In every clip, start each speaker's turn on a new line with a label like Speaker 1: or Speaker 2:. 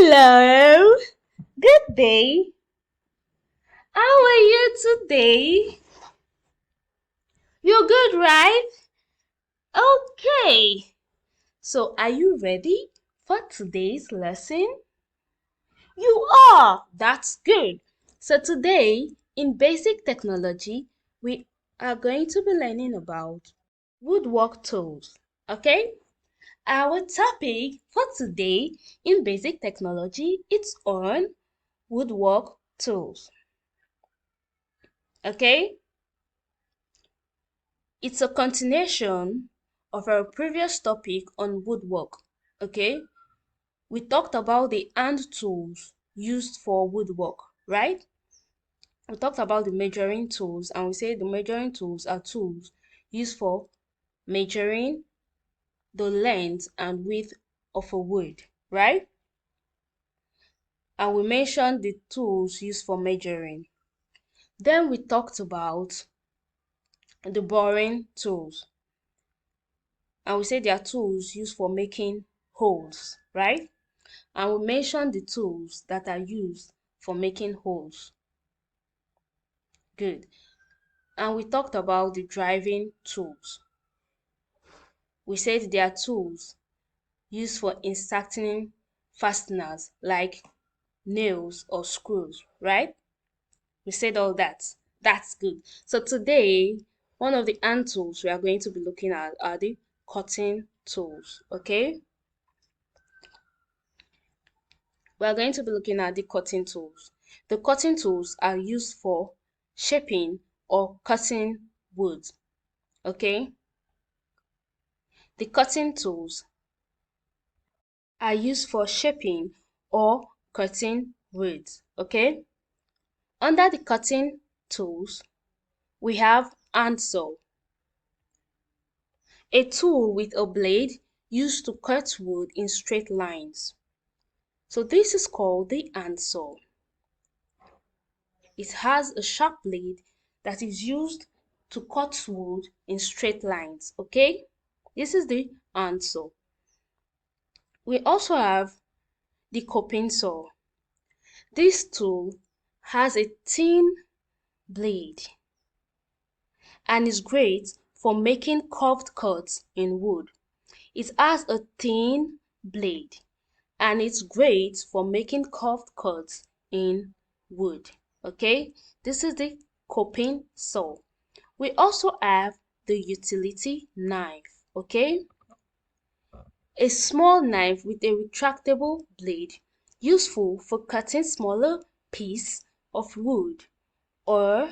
Speaker 1: Hello, good day. How are you today? You're good, right? Okay. So, are you ready for today's lesson? You are. That's good. So, today in basic technology, we are going to be learning about woodwork tools. Okay? Our topic for today in basic technology it's on woodwork tools. Okay? It's a continuation of our previous topic on woodwork. Okay? We talked about the hand tools used for woodwork, right? We talked about the measuring tools and we said the measuring tools are tools used for measuring the length and width of a wood, right? And we mentioned the tools used for measuring. Then we talked about the boring tools. And we said they are tools used for making holes, right? And we mentioned the tools that are used for making holes. Good. And we talked about the driving tools. We said they are tools used for inserting fasteners like nails or screws, right? We said all that. That's good. So today, one of the hand tools we are going to be looking at are the cutting tools, okay? We are going to be looking at the cutting tools. The cutting tools are used for shaping or cutting wood, okay? The cutting tools are used for shaping or cutting wood, okay? Under the cutting tools, we have handsaw, a tool with a blade used to cut wood in straight lines. So this is called the handsaw. It has a sharp blade that is used to cut wood in straight lines, okay? This is the handsaw. We also have the coping saw. This tool has a thin blade and is great for making curved cuts in wood. It has a thin blade and it's great for making curved cuts in wood. Okay, this is the coping saw. We also have the utility knife. Okay, a small knife with a retractable blade, useful for cutting smaller piece of wood or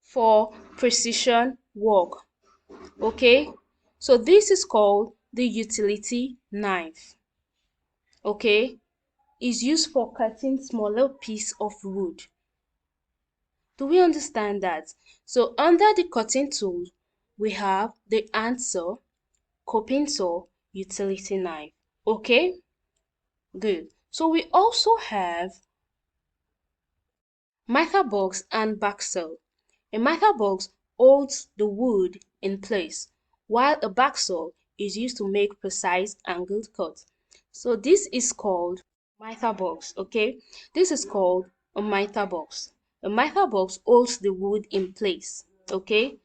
Speaker 1: for precision work. Okay, so this is called the utility knife. Okay, is used for cutting smaller piece of wood. Do we understand that? So under the cutting tool, we have the handsaw, coping saw, utility knife. Okay, good. So we also have mither box and backsaw. A mither box holds the wood in place, while a backsaw is used to make precise angled cuts. So this is called mither box, okay? This is called a mither box. A mither box holds the wood in place, okay?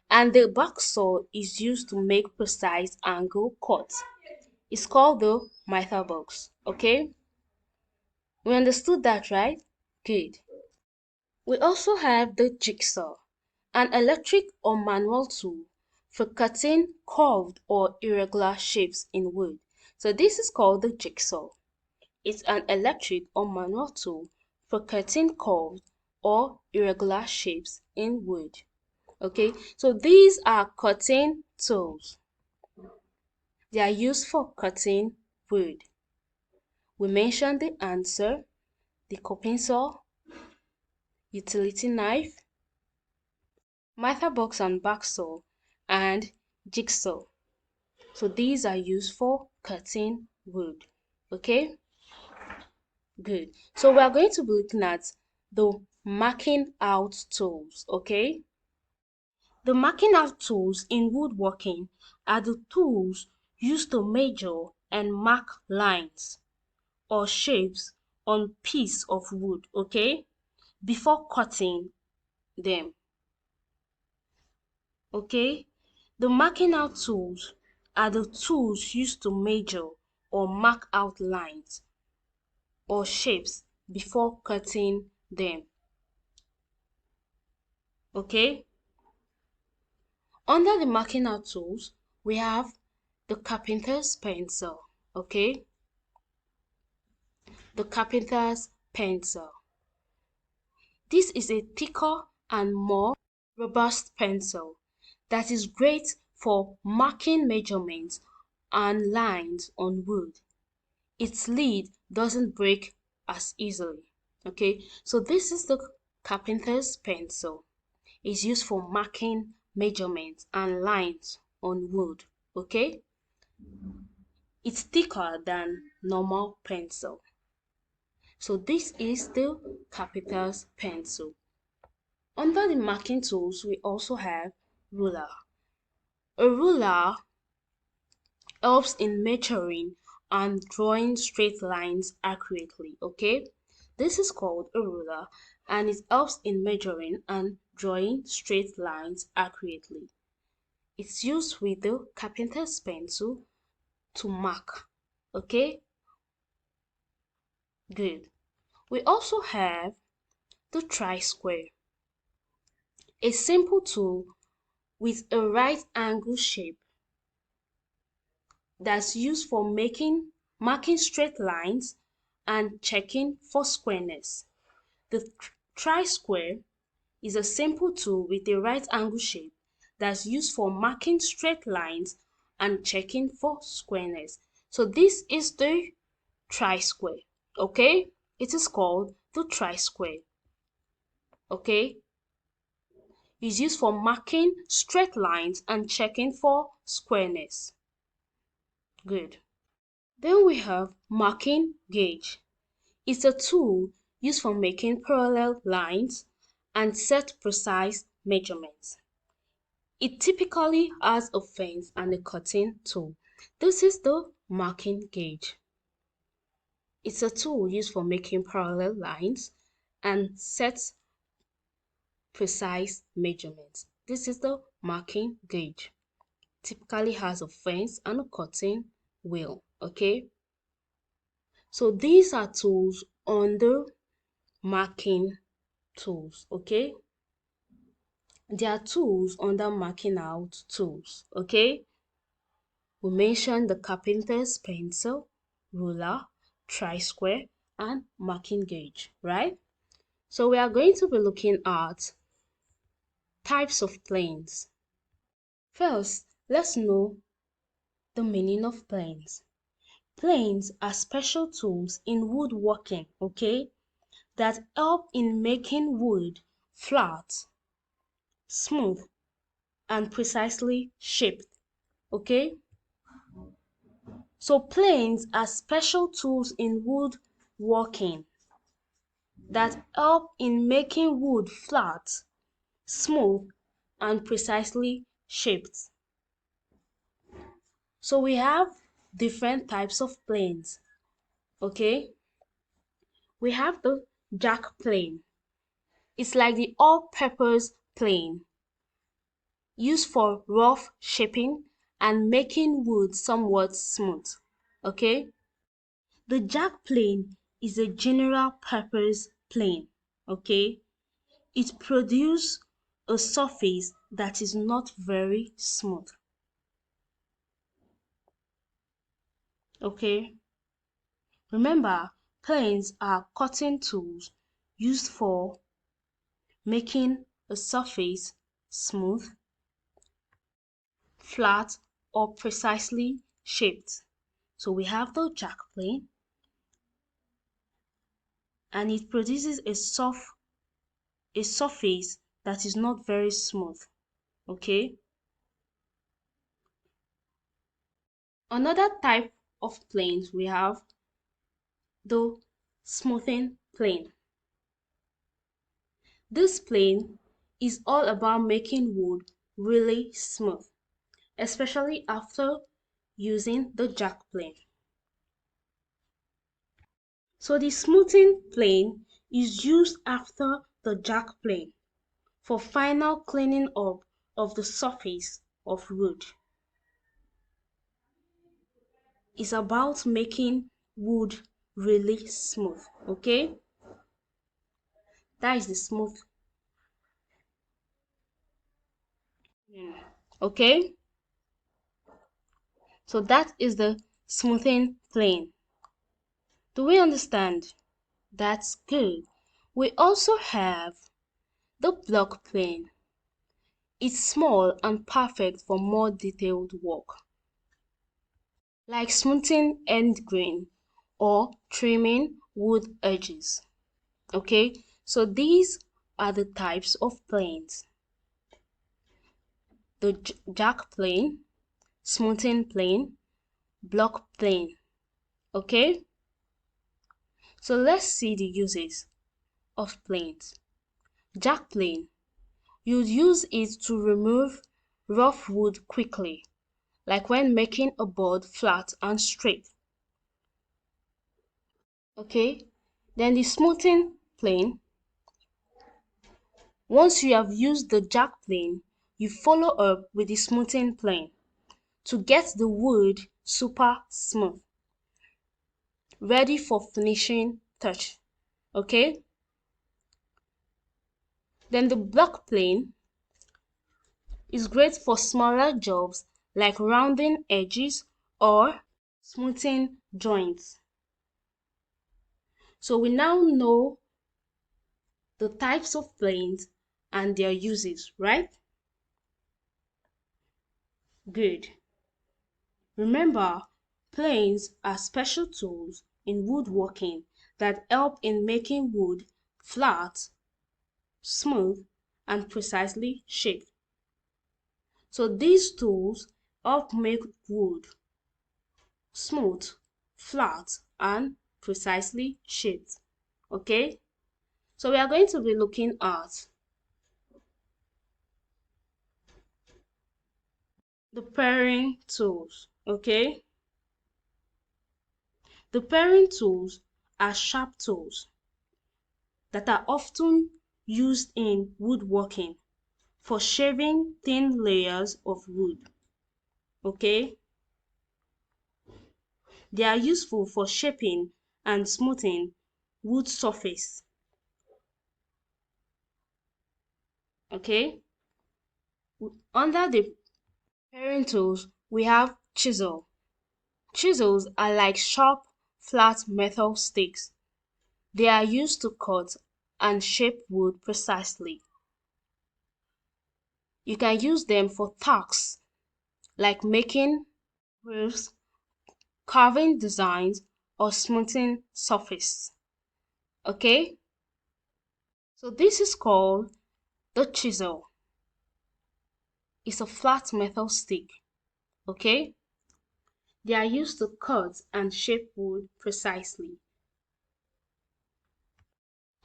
Speaker 1: And the backsaw is used to make precise angle cuts. It's called the mither box, okay? We understood that, right? Good. We also have the jigsaw, an electric or manual tool for cutting curved or irregular shapes in wood. So this is called the jigsaw. It's an electric or manual tool for cutting curved or irregular shapes in wood. Okay, so these are cutting tools. They are used for cutting wood. We mentioned the answer, the coping saw, utility knife, mither box and backsaw, and jigsaw. So these are used for cutting wood. Okay, good. So we are going to be looking at the marking out tools. Okay, the marking out tools in woodworking are the tools used to measure and mark lines, or shapes on piece of wood, okay, before cutting them, okay. The marking out tools are the tools used to measure or mark out lines or shapes before cutting them, okay. Under the marking out tools, we have the carpenter's pencil, okay. The carpenter's pencil. This is a thicker and more robust pencil that is great for marking measurements and lines on wood. Its lead doesn't break as easily. Okay, so this is the carpenter's pencil. It's used for marking measurements and lines on wood. Okay, it's thicker than normal pencil. So this is the carpenter's pencil. Under the marking tools, we also have ruler. A ruler helps in measuring and drawing straight lines accurately, okay? This is called a ruler and it helps in measuring and drawing straight lines accurately. It's used with the carpenter's pencil to mark, okay? Good. We also have the tri-square, a simple tool with a right angle shape that's used for marking straight lines and checking for squareness. The tri-square is a simple tool with a right angle shape that's used for marking straight lines and checking for squareness. So this is the tri-square, okay? It is called the tri-square, okay? It's used for marking straight lines and checking for squareness. Good. Then we have marking gauge. It's a tool used for making parallel lines and set precise measurements. It typically has a fence and a cutting tool. This is the marking gauge. It's a tool used for making parallel lines and set precise measurements. This is the marking gauge. Typically has a fence and a cutting wheel, okay? So these are tools under marking tools, okay? There are tools under marking out tools, okay? We mentioned the carpenter's pencil, ruler, tri-square, and marking gauge, right? So we are going to be looking at types of planes. First, let's know the meaning of planes. Planes are special tools in woodworking, okay, that help in making wood flat, smooth, and precisely shaped, okay? So planes are special tools in woodworking that help in making wood flat, smooth, and precisely shaped. So we have different types of planes, okay? We have the jack plane. It's like the all-purpose plane used for rough shaping and making wood somewhat smooth, okay? The jack plane is a general purpose plane, okay? It produces a surface that is not very smooth, okay? Remember, planes are cutting tools used for making a surface smooth, flat, or precisely shaped. So we have the jack plane and it produces a surface that is not very smooth, okay? Another type of planes we have the smoothing plane. This plane is all about making wood really smooth, especially after using the jack plane. So the smoothing plane is used after the jack plane for final cleaning up of the surface of wood. It's about making wood really smooth, okay? That is the smooth, okay? So that is the smoothing plane. Do we understand? That's good. We also have the block plane. It's small and perfect for more detailed work, like smoothing end grain or trimming wood edges. Okay, so these are the types of planes: the jack plane, smoothing plane, block plane. Okay, so let's see the uses of planes. Jack plane. You'd use it to remove rough wood quickly, like when making a board flat and straight. Okay, then the smoothing plane. Once you have used the jack plane, you follow up with the smoothing plane to get the wood super smooth, ready for finishing touch. Okay, then the block plane is great for smaller jobs like rounding edges or smoothing joints. So we now know the types of planes and their uses, right? Good. Remember, planes are special tools in woodworking that help in making wood flat, smooth, and precisely shaped. So these tools help make wood smooth, flat, and precisely shaped. Okay? So we are going to be looking at the paring tools. Okay? The paring tools are sharp tools that are often used in woodworking for shaving thin layers of wood. Okay? They are useful for shaping and smoothing wood surface. Okay? Under the paring tools, we have chisel. Chisels are like sharp, flat metal sticks. They are used to cut and shape wood precisely. You can use them for tasks like making roofs, carving designs, or smoothing surface. Okay? So this is called the chisel. It's a flat metal stick. Okay? They are used to cut and shape wood precisely.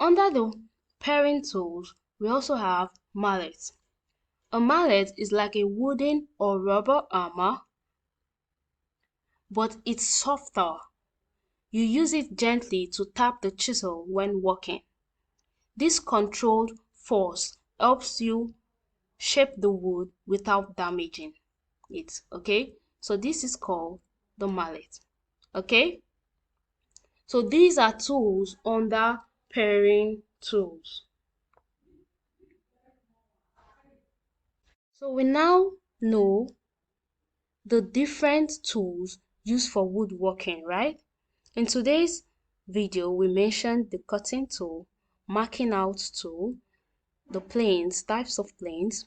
Speaker 1: Under the paring tools, we also have mallet. A mallet is like a wooden or rubber hammer, but it's softer. You use it gently to tap the chisel when working. This controlled force helps you shape the wood without damaging it. Okay, so this is called the mallet. Okay, so these are tools under paring tools. So we now know the different tools used for woodworking, right? In today's video, we mentioned the cutting tool, marking out tool, the planes, types of planes,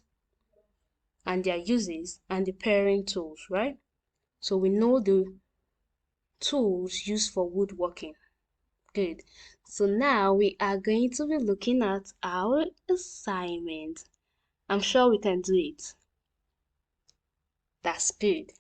Speaker 1: and their uses, and the paring tools, right? So we know the tools used for woodworking. Good. So now we are going to be looking at our assignment. I'm sure we can do it. That's good.